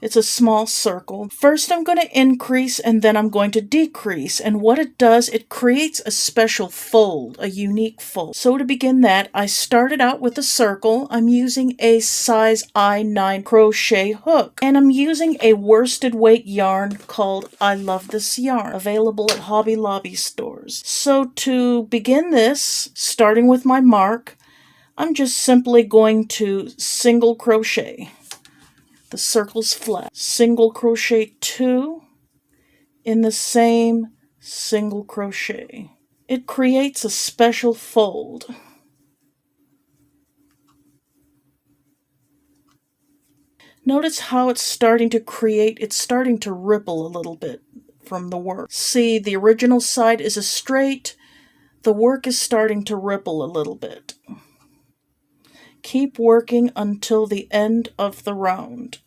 It's a small circle. First I'm going to increase and then I'm going to decrease. And what it does, it creates a special fold, a unique fold. So to begin that, I started out with a circle. I'm using a size I9 crochet hook. And I'm using a worsted weight yarn called I Love This Yarn, available at Hobby Lobby stores. So to begin this, starting with my mark, I'm just simply going to single crochet. The circle's flat. Single crochet 2 in the same single crochet. It creates a special fold. Notice how it's starting to ripple a little bit from the work. See, the original side is a straight. The work is starting to ripple a little bit. Keep working until the end of the round.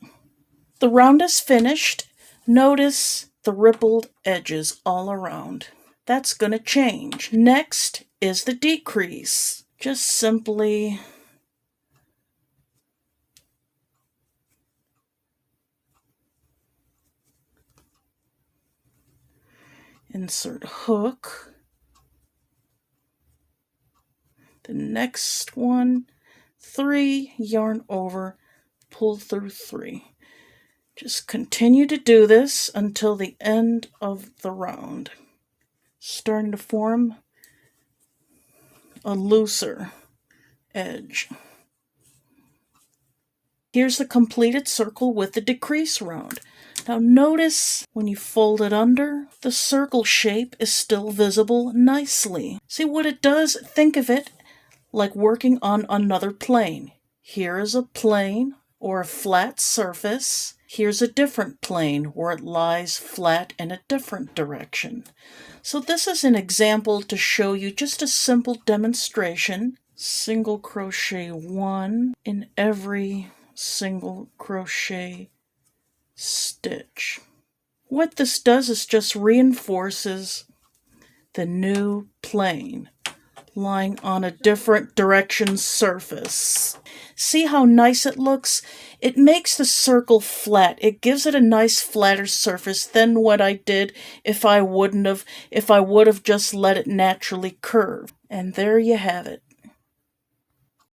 The round is finished. Notice the rippled edges all around. That's going to change. Next is the decrease. Just simply insert hook. The next one, 3, yarn over, pull through 3. Just continue to do this until the end of the round. Starting to form a looser edge. Here's the completed circle with the decrease round. Now notice when you fold it under, the circle shape is still visible nicely. See what it does? Think of it like working on another plane. Here is a plane or a flat surface. Here's a different plane where it lies flat in a different direction. So this is an example to show you just a simple demonstration. Single crochet 1 in every single crochet stitch. What this does is just reinforces the new plane lying on a different direction surface. See how nice it looks? It makes the circle flat. It gives it a nice flatter surface than what I did if I would have just let it naturally curve. And there you have it.